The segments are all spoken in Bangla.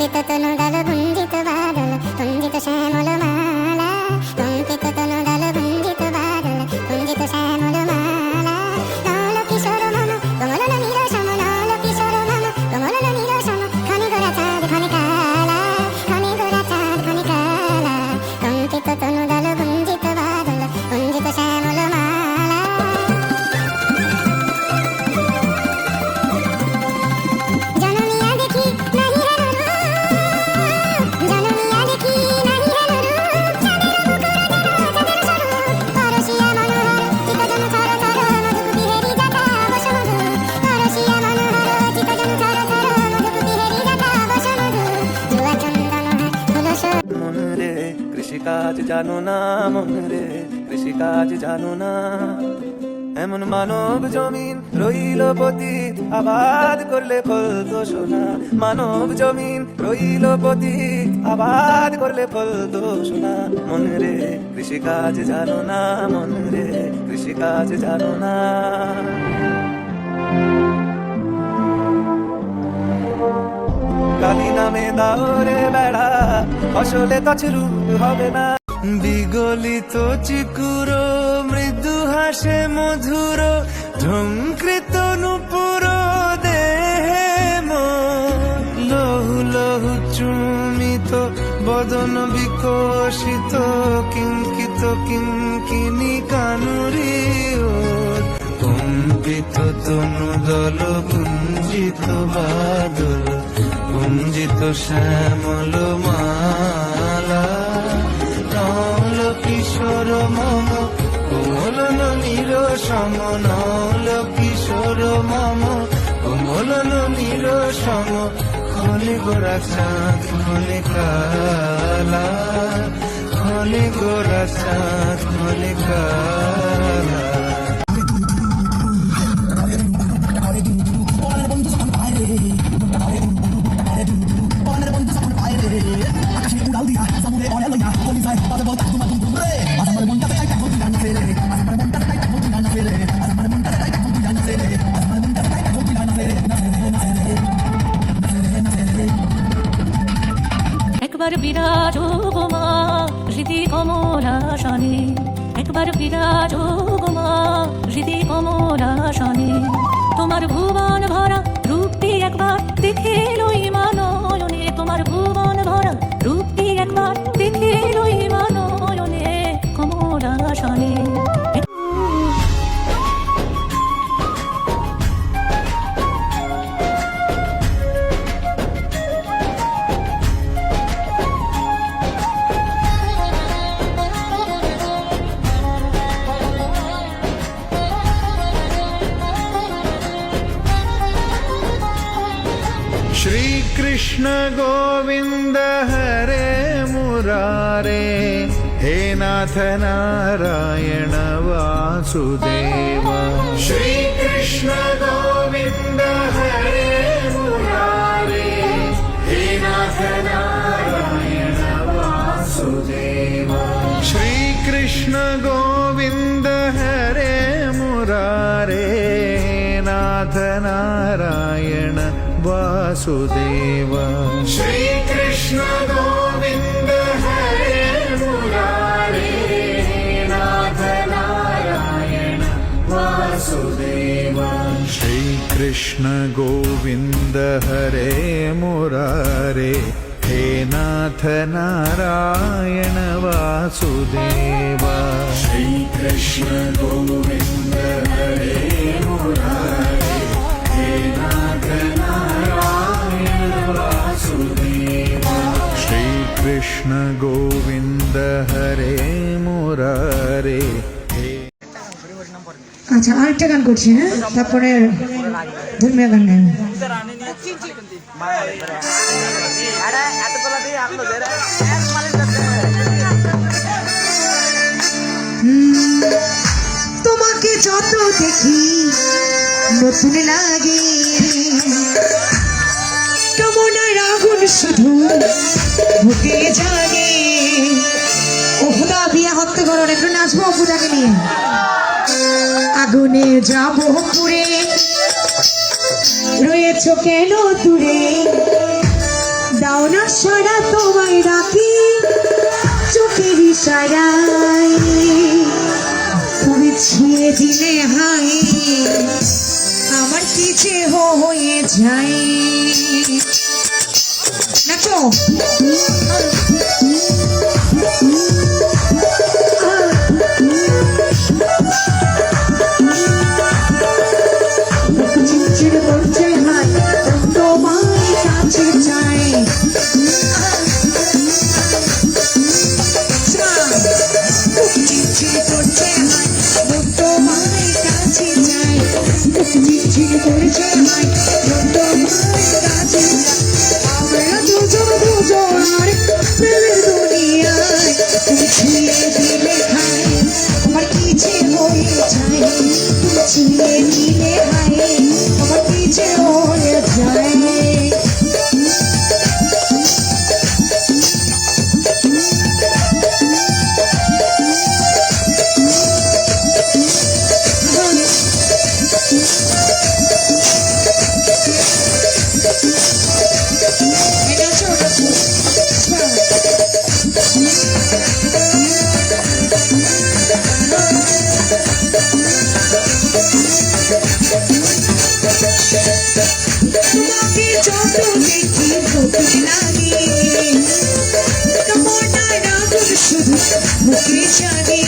কঙ্কিত তনুদল গুঞ্জিত বাদল কুঞ্জিত শ্যামল মালা, কঙ্কিত তনুদল গুঞ্জিত বাদল কুঞ্জিত শ্যামল মালা। নল কিশোর মম কমল নীল সম, নল কিশোর মম কমল নীল সম, খনি গোরা চাঁদ খনি কালা, খনি গোরা চাঁদ খনি কালা। কঙ্কিত তনুদল গুঞ্জিত বাদল কুঞ্জিত শ্যামল মালা। জনমিয়া দেখি নাহি হেন রূপ, জনমিয়া দেখি নাহি হেন রূপ, চাঁদের মুখর ধরা চাঁদের স্বরূপ। পরশিয়া মনোহর চিত্তজন থর থর মধুক বিহেরি যাতা বসমধু, পরশিয়া মনোহর চিত্তজন থর থর মধুক বিহেরি যাতা বসমধু। জুয়া চন্দন তুলস মন রে কৃষিকাজ জানো না, মন রে কৃষিকাজ জানো না। এমন মানব জমিন রইল পতিত, আবাদ করলে ফলতো সোনা। মানব জমিন রইল পতিত, আবাদ করলে ফলতো সোনা। মন রে কৃষিকাজ জানো না, মন রে কৃষিকাজ জানো না। কালী নামে দাওরে বেড়া, ফসলে তছরু হবে না। বিগলিত চিকুর মৃদু হাসে মধুর, ঝঙ্কৃত নূপুর দেহে মন। লহু লহু চুমিত বদন বিকশিত, কিঙ্কিত কিঙ্কিনি কানুরি ওর। কম্পিত তনুদল গুঞ্জিত বাদল কুঞ্জিত শ্যামল মালা। নল কিশোর মম কোমল নীর সম, নল কিশোর মম কোমল নীর সম, খনি গোরা চাঁদ খনি কালা, খনি গোরা চাঁদ খনি কালা। একবার বিরাজ গোমা হৃদি কমলাসনে, একবার বিরাজ গোমা হৃদি কমলাসনে। তোমার ভুবন ভরা রূপটি একবার দেখে লই মানয়নে, তোমার ভুবন ভরা রূপটি একবার দেখে লই মানয়নে কমলাসনে। श्री कृष्ण गोविंद हरे मुरारे, हे नाथ नारायण वासुदेव। श्री कृष्ण गोविंद हरे मुरारे, हे नाथ नारायण वासुदेव। श्री कृष्ण गोविंद हरे मुरारे, हे नाथ नारायण वासुदेव। श्री कृष्ण गोविंद हरे मुरारे, नाथ नारायण वासुदेव। श्री कृष्ण गोविंद हरे मुरारे, हे नाथ नारायण वासुदेव। श्री कृष्ण गोविंद हरे मुरारे, हे नाथ नारायण वासुदेव। श्री कृष्ण गोविंद हरे मुरारे। আচ্ছা, আরেকটা গান করছি, হ্যাঁ, তারপরে ধর্মীয় গান গাইব। তোমাকে যত দেখি নতুন লাগে, কেমন আগুন শুধু বুকে জাগে। ও খুদা বিয়ে হত্যা করো, একটু নাচবো অপুদাকে নিয়ে। আগুনে যাব পুরে, রয়েছ কেন দূরে, দাও না সারা তোমায় ডাকি চোখের ইশারায় তুমি ছিঁড়ে দিলে হাই আমার কি যে হয়ে যায় নাচো চিড় করছে হাই তোমার কাছে চাই চিড় করছে হাই তোমার কাছে চাই চিড় করছে হাই তোমার কাছে আমরা দুজন আর প্রেমের দুনিয়ায় তুমি ছুঁয়ে দিলে হাই আমার কি যে হয়ে যায় তুমি ছুঁয়ে দিলে হাই আমার কি যে হয়ে যায় তোমাকে যত দেখি নতুন লাগে তোমার রাগুন শুধু মুখে জানে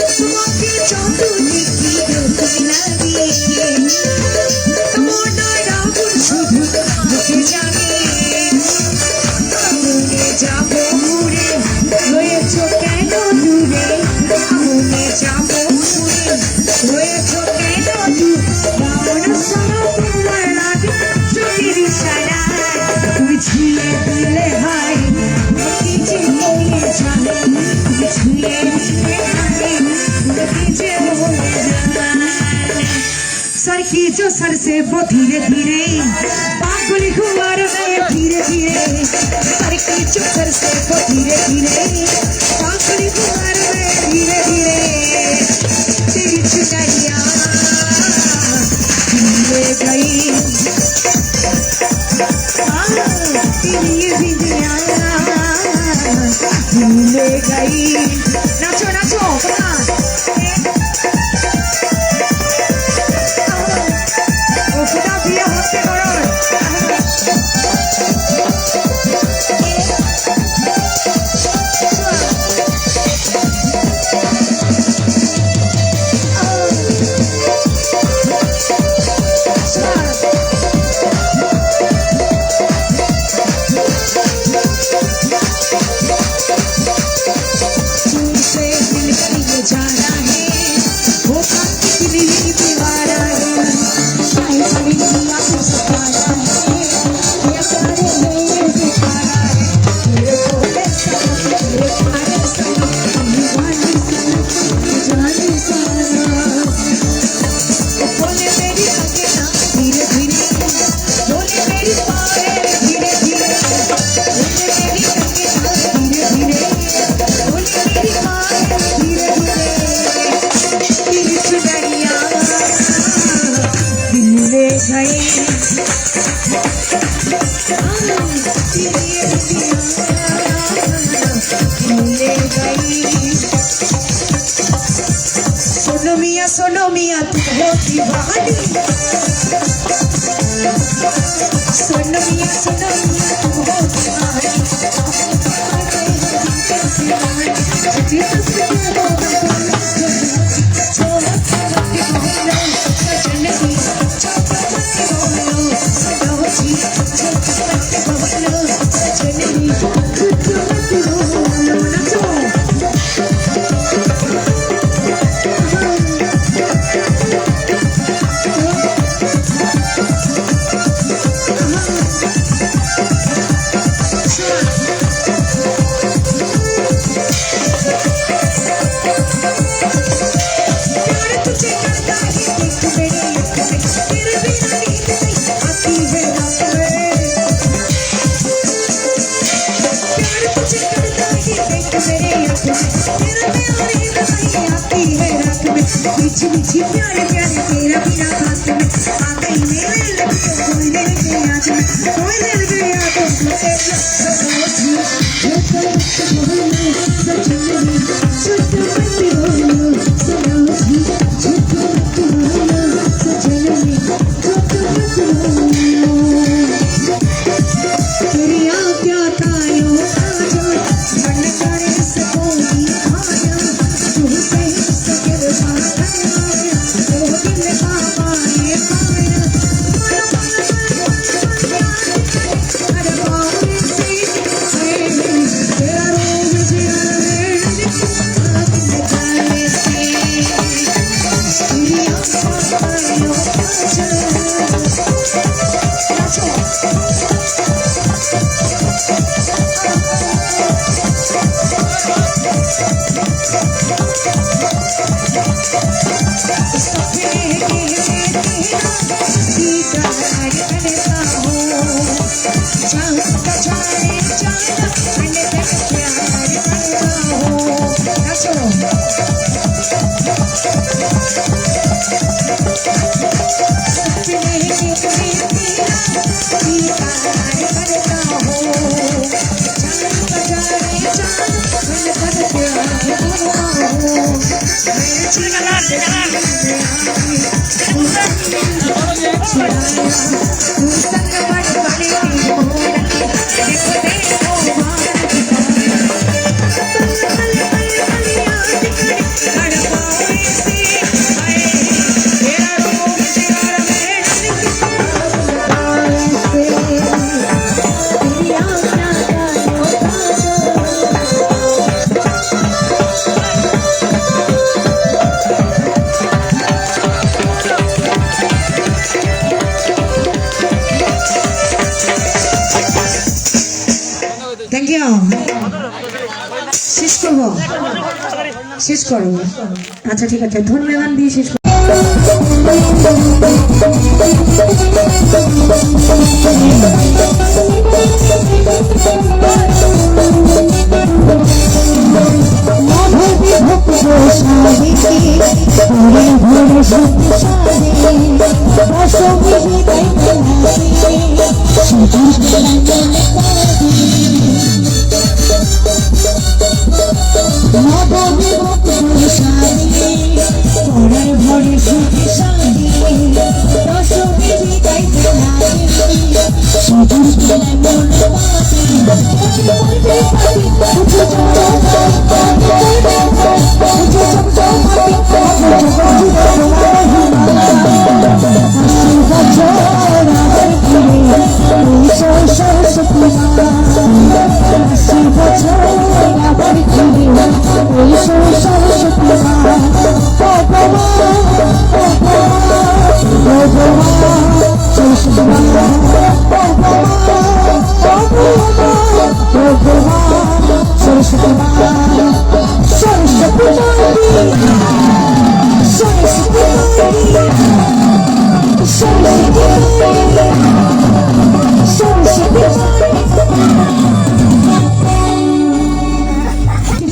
তোমাকে যত দেখি নতুন লাগে তোমার রাগুন শুধু মুখে জানে আগুনে যাবো ঘুরে রয়েছো কেন দূরে আগুনে যাবো ঘুরে রয়েছো কেন দূরে সারা তোমার লাগে চোখের ইশারায় তুমি ছুঁয়ে দিলে হাই কি যে হয়ে যায় তুমি ছুঁয়ে দিলে হাই কি যে হয়ে যায় सर की जो सर से वो धीरे धीरे पागुली हुआ रहे धीरे धीरे सर की जो सर से वो धीरे धीरे पागुली हुआ रहे धीरे धीरे तेरी चुटाइया ले गई तेरी ये बिंदिया ले गई नाचो नाचो खुदा भी होते करो तुमसे दिल कहीं जाना है वो काफी दिल ही दीवारा है सोनो मिया तू हो दीवानी सोनो मिया तू हो मीठी मीठी प्यारे प्यारे থ্যাংক ইউ শেষ করবো শেষ করবো আচ্ছা ঠিক আছে ধন্যবাদ দিয়ে শেষ করবো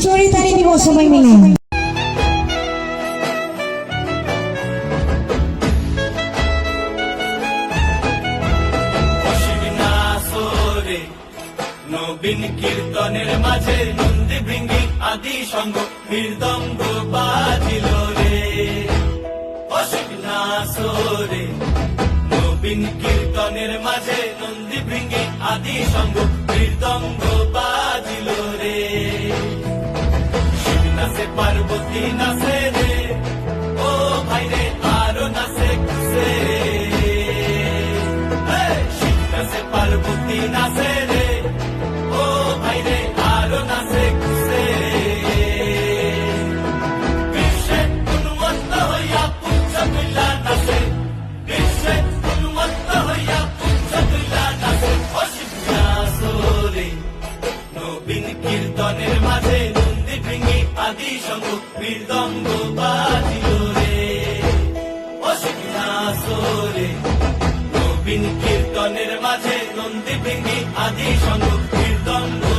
চরিতারি দিব সবাই মিলে নবীন কীর্তনের মাঝে নন্দী ভৃঙ্গি আদি সঙ্গ মৃদঙ্গ বাজিল রে অসুখ নাসরে নবীন কীর্তনের মাঝে নন্দী ভৃঙ্গি আদি সঙ্গ মৃদঙ্গ বাজিল রে শিব নাচে পার্বতী নাচে রে ও ভাই রে আরো নাচে খুশে শিব নাচে পার্বতী নাচে রে কীর্তনের মাঝে নন্দী ভৃঙ্গি আদি সঙ্গ মৃদঙ্গ বাজিল রে অসুখ নাসরে নবীন কীর্তনের মাঝে নন্দী ভৃঙ্গি আদি সঙ্গ মৃদঙ্গ